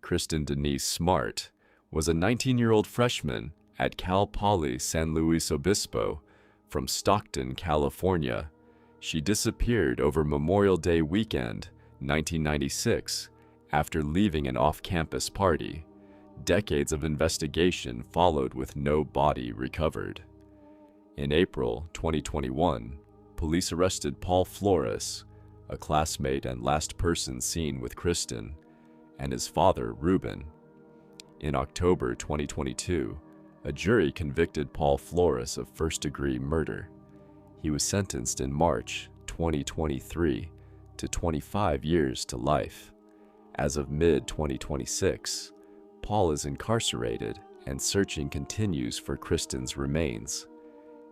Kristin Denise Smart, was a 19-year-old freshman at Cal Poly San Luis Obispo from Stockton, California. She disappeared over Memorial Day weekend, 1996, after leaving an off-campus party. Decades of investigation followed with no body recovered. In April 2021, police arrested Paul Flores, a classmate and last person seen with Kristin, and his father, Ruben. In October 2022, a jury convicted Paul Flores of first-degree murder. He was sentenced in March 2023 to 25 years to life. As of mid-2026, Paul is incarcerated and searching continues for Kristin's remains.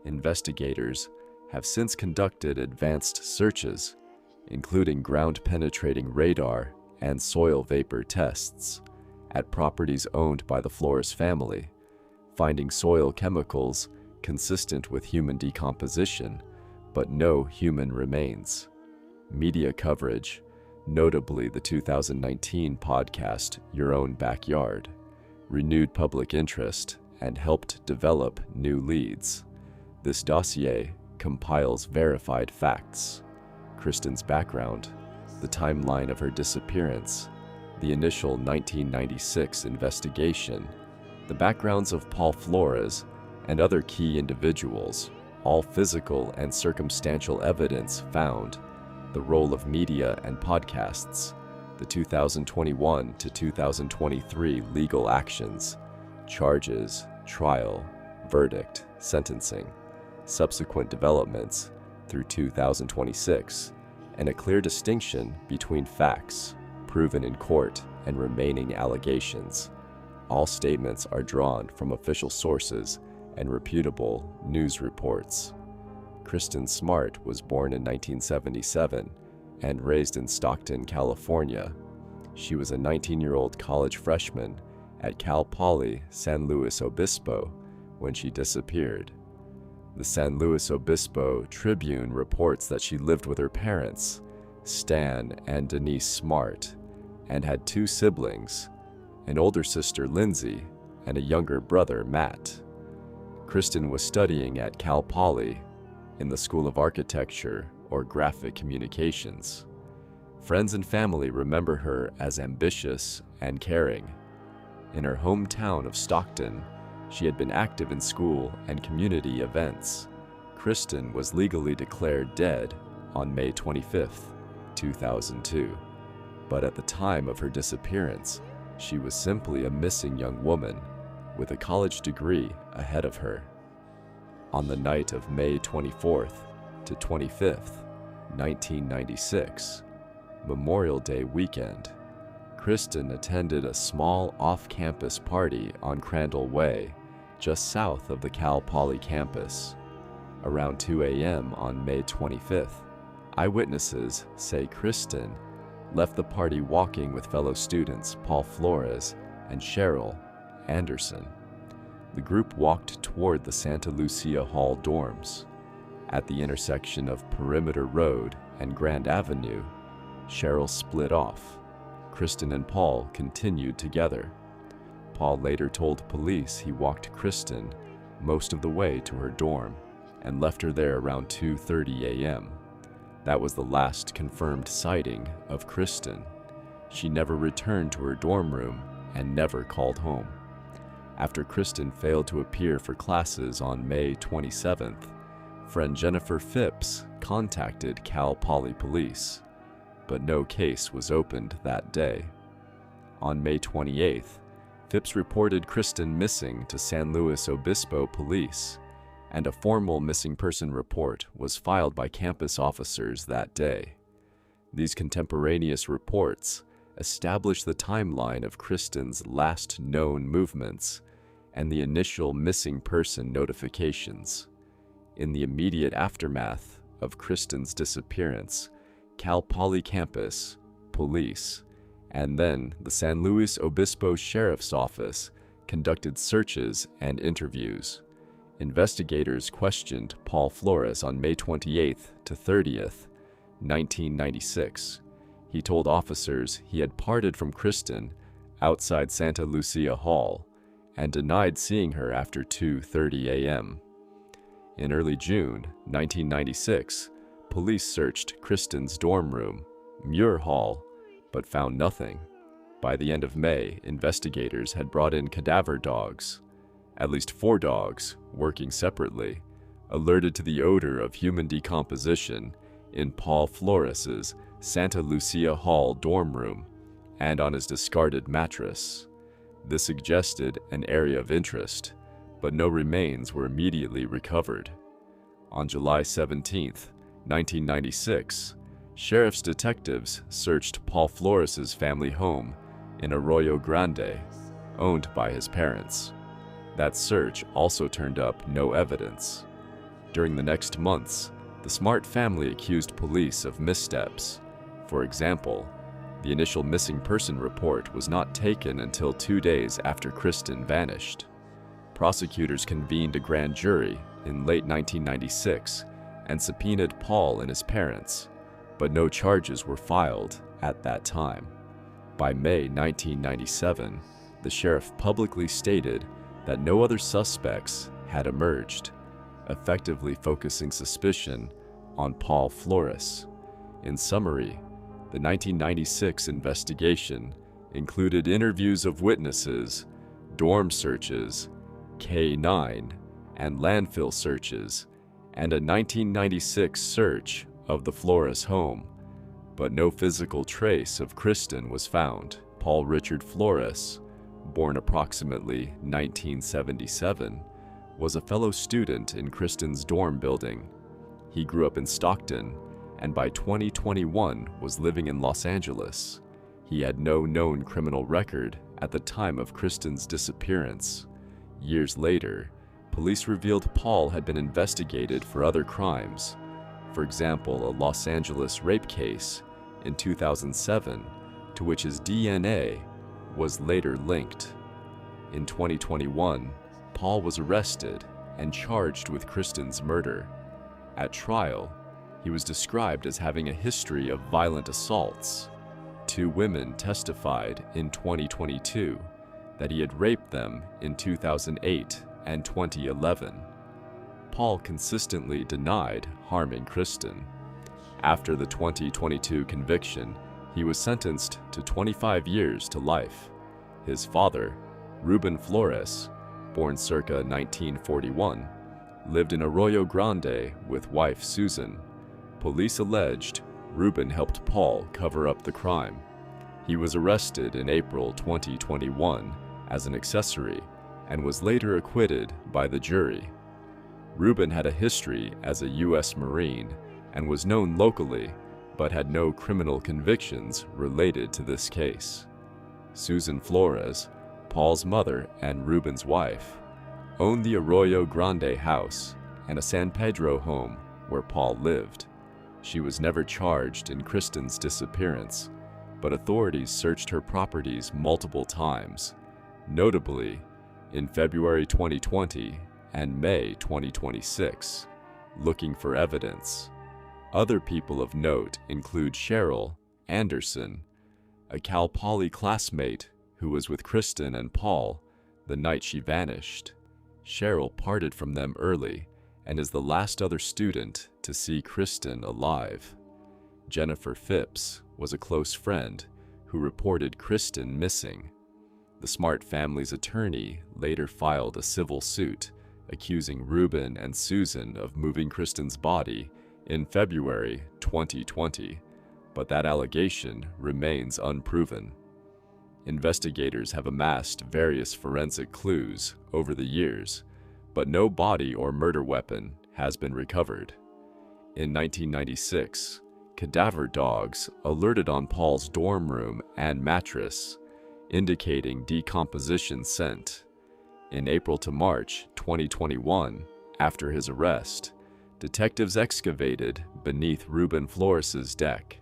Investigators have since conducted advanced searches, including ground-penetrating radar and soil vapor tests, at properties owned by the Flores family, finding soil chemicals consistent with human decomposition, but no human remains. Media coverage, notably the 2019 podcast Your Own Backyard, renewed public interest and helped develop new leads. This dossier compiles verified facts: Kristin's background, the timeline of her disappearance, the initial 1996 investigation, the backgrounds of Paul Flores and other key individuals, all physical and circumstantial evidence found, the role of media and podcasts, the 2021 to 2023 legal actions, charges, trial, verdict, sentencing, subsequent developments through 2026, and a clear distinction between facts proven in court and remaining allegations. All statements are drawn from official sources and reputable news reports. Kristin Smart was born in 1977 and raised in Stockton, California. She was a 19-year-old college freshman at Cal Poly San Luis Obispo when she disappeared. The San Luis Obispo Tribune reports that she lived with her parents, Stan and Denise Smart, and had two siblings, an older sister, Lindsay, and a younger brother, Matt. Kristin was studying at Cal Poly in the School of Architecture or Graphic Communications. Friends and family remember her as ambitious and caring. In her hometown of Stockton, she had been active in school and community events. Kristin was legally declared dead on May 25, 2002. But at the time of her disappearance, she was simply a missing young woman with a college degree ahead of her. On the night of May 24th to 25th, 1996, Memorial Day weekend, Kristin attended a small off-campus party on Crandall Way, just south of the Cal Poly campus. Around 2 a.m. on May 25th, eyewitnesses say Kristin left the party walking with fellow students Paul Flores and Cheryl Anderson. The group walked toward the Santa Lucia Hall dorms. At the intersection of Perimeter Road and Grand Avenue, Cheryl split off. Kristin and Paul continued together. Paul later told police he walked Kristin most of the way to her dorm and left her there around 2:30 a.m. That was the last confirmed sighting of Kristin. She never returned to her dorm room and never called home. After Kristin failed to appear for classes on May 27th, friend Jennifer Phipps contacted Cal Poly police, but no case was opened that day. On May 28th, Phipps reported Kristin missing to San Luis Obispo police, and a formal missing person report was filed by campus officers that day. These contemporaneous reports establish the timeline of Kristin's last known movements and the initial missing person notifications. In the immediate aftermath of Kristin's disappearance, Cal Poly campus, police, and then the San Luis Obispo Sheriff's Office conducted searches and interviews. Investigators questioned Paul Flores on May 28th to 30th, 1996. He told officers he had parted from Kristin outside Santa Lucia Hall and denied seeing her after 2:30 a.m. In early June 1996, police searched Kristin's dorm room, Muir Hall, but found nothing. By the end of May, investigators had brought in cadaver dogs. At least 4 dogs, working separately, alerted to the odor of human decomposition in Paul Flores's Santa Lucia Hall dorm room and on his discarded mattress. This suggested an area of interest, but no remains were immediately recovered. On July 17, 1996, sheriff's detectives searched Paul Flores's family home in Arroyo Grande, owned by his parents. That search also turned up no evidence. During the next months, the Smart family accused police of missteps. For example, the initial missing person report was not taken until 2 days after Kristin vanished. Prosecutors convened a grand jury in late 1996 and subpoenaed Paul and his parents, but no charges were filed at that time. By May 1997, the sheriff publicly stated that no other suspects had emerged, effectively focusing suspicion on Paul Flores. In summary, the 1996 investigation included interviews of witnesses, dorm searches, K-9, and landfill searches, and a 1996 search of the Flores home, but no physical trace of Kristin was found. Paul Richard Flores, born approximately 1977, was a fellow student in Kristin's dorm building. He grew up in Stockton, and by 2021 was living in Los Angeles. He had no known criminal record at the time of Kristin's disappearance. Years later, police revealed Paul had been investigated for other crimes. For example, a Los Angeles rape case in 2007, to which his DNA was later linked. In 2021, Paul was arrested and charged with Kristin's murder. At trial, he was described as having a history of violent assaults. 2 women testified in 2022 that he had raped them in 2008 and 2011. Paul consistently denied harming Kristin. After the 2022 conviction, he was sentenced to 25 years to life. His father, Ruben Flores, born circa 1941, lived in Arroyo Grande with wife Susan. Police alleged Ruben helped Paul cover up the crime. He was arrested in April 2021 as an accessory and was later acquitted by the jury. Ruben had a history as a U.S. Marine and was known locally, but had no criminal convictions related to this case. Susan Flores, Paul's mother and Ruben's wife, owned the Arroyo Grande house and a San Pedro home where Paul lived. She was never charged in Kristin's disappearance, but authorities searched her properties multiple times, notably in February 2020 and May 2026, looking for evidence. Other people of note include Cheryl Anderson, a Cal Poly classmate who was with Kristin and Paul the night she vanished. Cheryl parted from them early and is the last other student to see Kristin alive. Jennifer Phipps was a close friend who reported Kristin missing. The Smart family's attorney later filed a civil suit accusing Ruben and Susan of moving Kristin's body in February 2020, but that allegation remains unproven. Investigators have amassed various forensic clues over the years, but no body or murder weapon has been recovered. In 1996, cadaver dogs alerted on Paul's dorm room and mattress, indicating decomposition scent. In April to March 2021, after his arrest, detectives excavated beneath Ruben Flores's deck.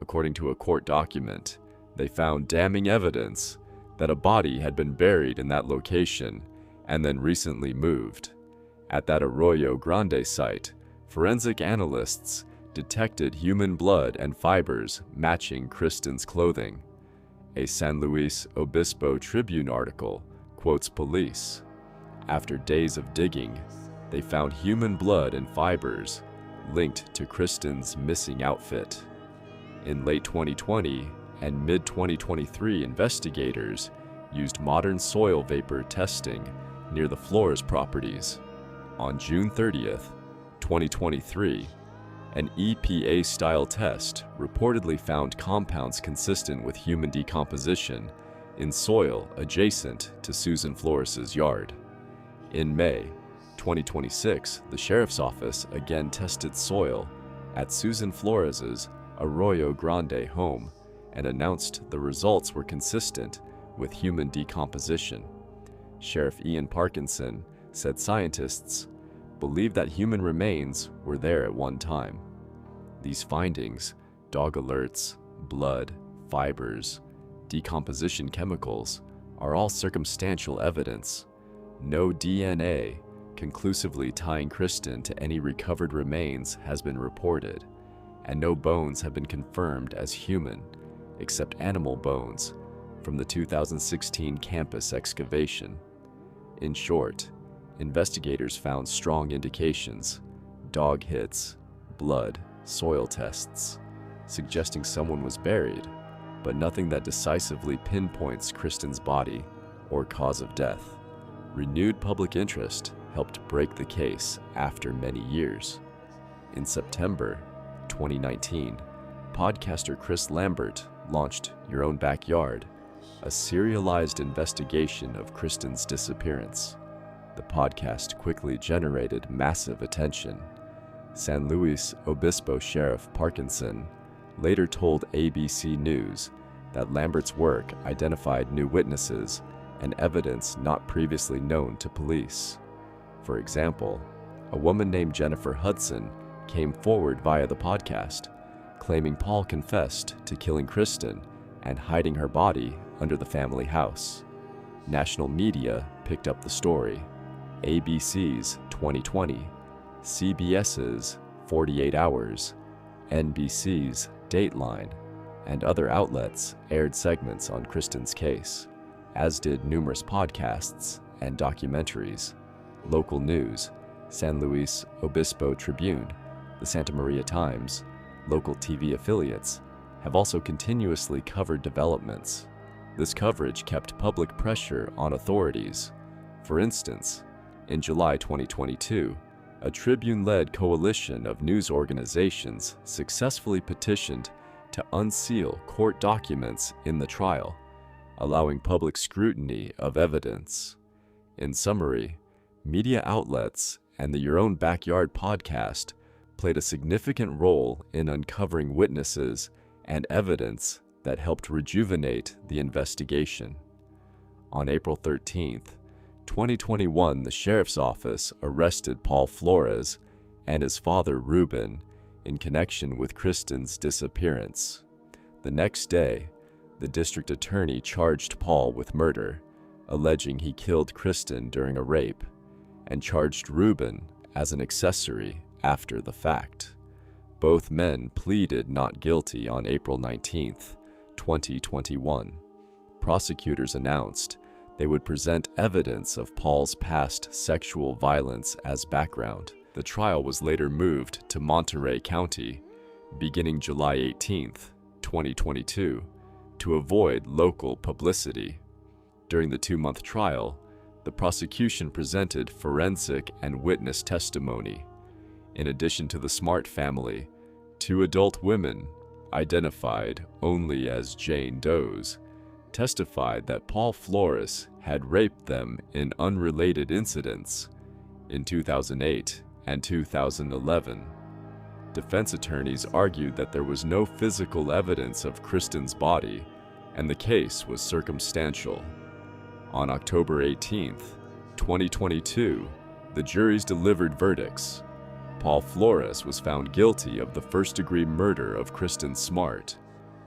According to a court document, they found damning evidence that a body had been buried in that location and then recently moved. At that Arroyo Grande site, forensic analysts detected human blood and fibers matching Kristin's clothing. A San Luis Obispo Tribune article quotes police. After days of digging, they found human blood and fibers linked to Kristin's missing outfit. In late 2020 and mid-2023, investigators used modern soil vapor testing near the Flores properties. On June 30th, 2023, an EPA-style test reportedly found compounds consistent with human decomposition in soil adjacent to Susan Flores' yard. In May 2026, the sheriff's office again tested soil at Susan Flores' Arroyo Grande home and announced the results were consistent with human decomposition. Sheriff Ian Parkinson said scientists believe that human remains were there at one time. These findings, dog alerts, blood, fibers, decomposition chemicals, are all circumstantial evidence. No DNA conclusively tying Kristin to any recovered remains has been reported, and no bones have been confirmed as human, except animal bones from the 2016 campus excavation. In short, investigators found strong indications, dog hits, blood, soil tests, suggesting someone was buried, but nothing that decisively pinpoints Kristin's body or cause of death. Renewed public interest helped break the case after many years. In September 2019, podcaster Chris Lambert launched Your Own Backyard, a serialized investigation of Kristin's disappearance. The podcast quickly generated massive attention. San Luis Obispo Sheriff Parkinson later told ABC News that Lambert's work identified new witnesses and evidence not previously known to police. For example, a woman named Jennifer Hudson came forward via the podcast, claiming Paul confessed to killing Kristin and hiding her body under the family house. National media picked up the story. ABC's 2020, CBS's 48 Hours, NBC's Dateline, and other outlets aired segments on Kristin's case, as did numerous podcasts and documentaries. Local news, San Luis Obispo Tribune, the Santa Maria Times, local TV affiliates, have also continuously covered developments. This coverage kept public pressure on authorities. For instance, in July 2022, a Tribune-led coalition of news organizations successfully petitioned to unseal court documents in the trial, allowing public scrutiny of evidence. In summary, media outlets and the Your Own Backyard podcast played a significant role in uncovering witnesses and evidence that helped rejuvenate the investigation. On April 13th, 2021, the sheriff's office arrested Paul Flores and his father Ruben in connection with Kristin's disappearance. The next day, the district attorney charged Paul with murder, alleging he killed Kristin during a rape, and charged Ruben as an accessory after the fact. Both men pleaded not guilty on April 19th, 2021. Prosecutors announced they would present evidence of Paul's past sexual violence as background. The trial was later moved to Monterey County, beginning July 18th, 2022, to avoid local publicity. During the 2-month trial, the prosecution presented forensic and witness testimony. In addition to the Smart family, 2 adult women, identified only as Jane Does, testified that Paul Flores had raped them in unrelated incidents in 2008 and 2011. Defense attorneys argued that there was no physical evidence of Kristin's body and the case was circumstantial. On October 18th, 2022, the juries delivered verdicts. Paul Flores was found guilty of the first-degree murder of Kristin Smart,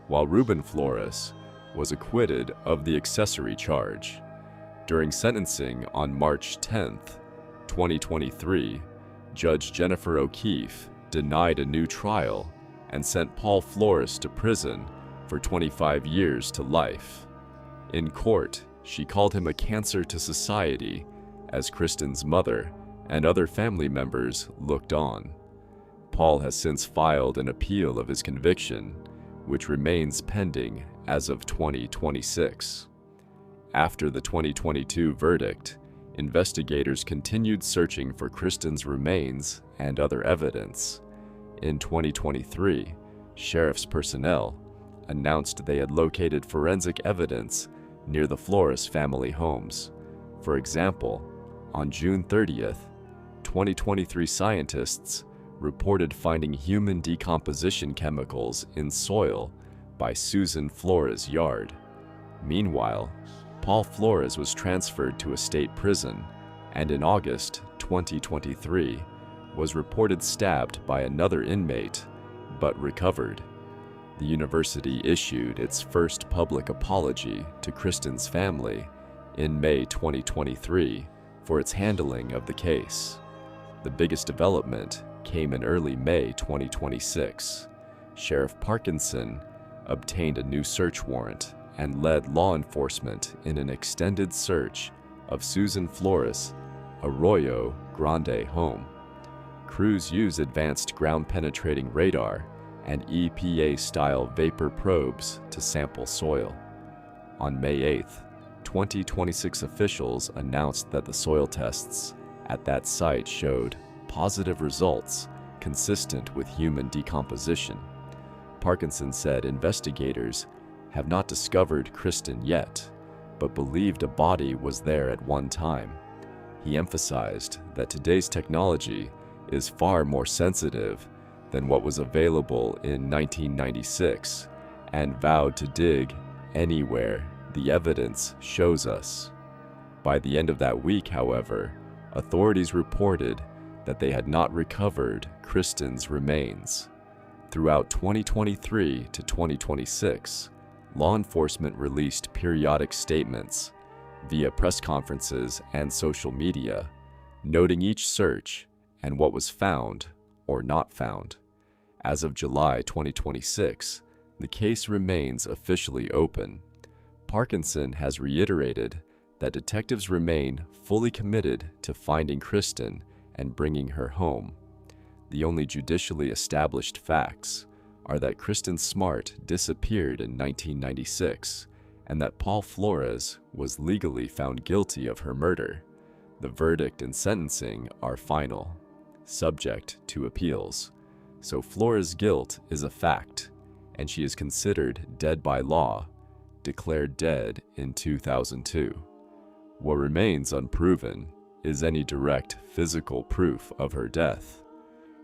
while Ruben Flores was acquitted of the accessory charge. During sentencing on March 10th, 2023, Judge Jennifer O'Keefe denied a new trial and sent Paul Flores to prison for 25 years to life. In court, she called him a cancer to society as Kristin's mother and other family members looked on. Paul has since filed an appeal of his conviction, which remains pending as of 2026. After the 2022 verdict, investigators continued searching for Kristin's remains and other evidence. In 2023, sheriff's personnel announced they had located forensic evidence near the Flores family homes. For example, on June 30th, 2023 scientists reported finding human decomposition chemicals in soil by Susan Flores' yard. Meanwhile, Paul Flores was transferred to a state prison and in August 2023 was reported stabbed by another inmate, but recovered. The university issued its first public apology to Kristin's family in May 2023 for its handling of the case. The biggest development came in early May 2026. Sheriff Parkinson obtained a new search warrant and led law enforcement in an extended search of Susan Flores' Arroyo Grande home. Crews used advanced ground-penetrating radar and EPA-style vapor probes to sample soil. On May 8, 2026 officials announced that the soil tests at that site showed positive results consistent with human decomposition. Parkinson said investigators have not discovered Kristin yet, but believed a body was there at one time. He emphasized that today's technology is far more sensitive than what was available in 1996 and vowed to dig anywhere the evidence shows us. By the end of that week, however, authorities reported that they had not recovered Kristin's remains. Throughout 2023 to 2026, law enforcement released periodic statements via press conferences and social media, noting each search and what was found or not found. As of July 2026, the case remains officially open. Parkinson has reiterated that detectives remain fully committed to finding Kristin and bringing her home. The only judicially established facts are that Kristin Smart disappeared in 1996 and that Paul Flores was legally found guilty of her murder. The verdict and sentencing are final, subject to appeals. So Flores' guilt is a fact, and she is considered dead by law, declared dead in 2002. What remains unproven is any direct physical proof of her death.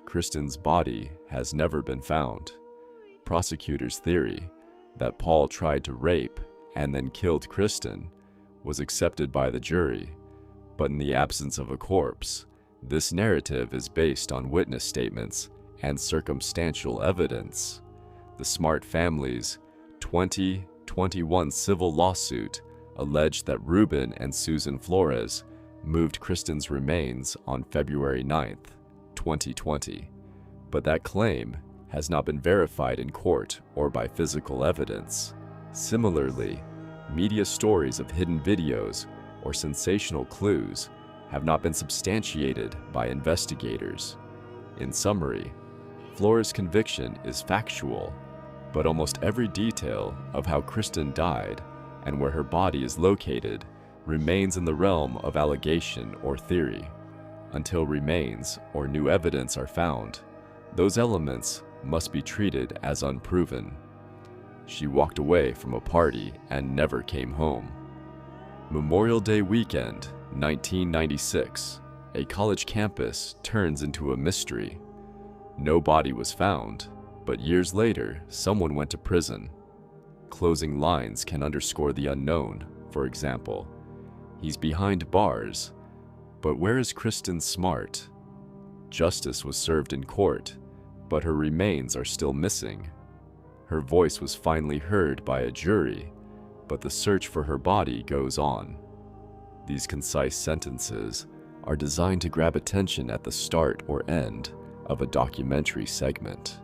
Kristin's body has never been found. Prosecutors' theory that Paul tried to rape and then killed Kristin was accepted by the jury, but in the absence of a corpse, this narrative is based on witness statements and circumstantial evidence. The Smart family's 2021 civil lawsuit alleged that Ruben and Susan Flores moved Kristin's remains on February 9th, 2020, but that claim has not been verified in court or by physical evidence. Similarly, media stories of hidden videos or sensational clues have not been substantiated by investigators. In summary, Flores' conviction is factual, but almost every detail of how Kristin died and where her body is located remains in the realm of allegation or theory. Until remains or new evidence are found, those elements must be treated as unproven. She walked away from a party and never came home. Memorial Day weekend, 1996, a college campus turns into a mystery. No body was found, but years later, someone went to prison. Closing lines can underscore the unknown. For example, he's behind bars, but where is Kristin Smart? Justice was served in court, but her remains are still missing. Her voice was finally heard by a jury, but the search for her body goes on. These concise sentences are designed to grab attention at the start or end of a documentary segment.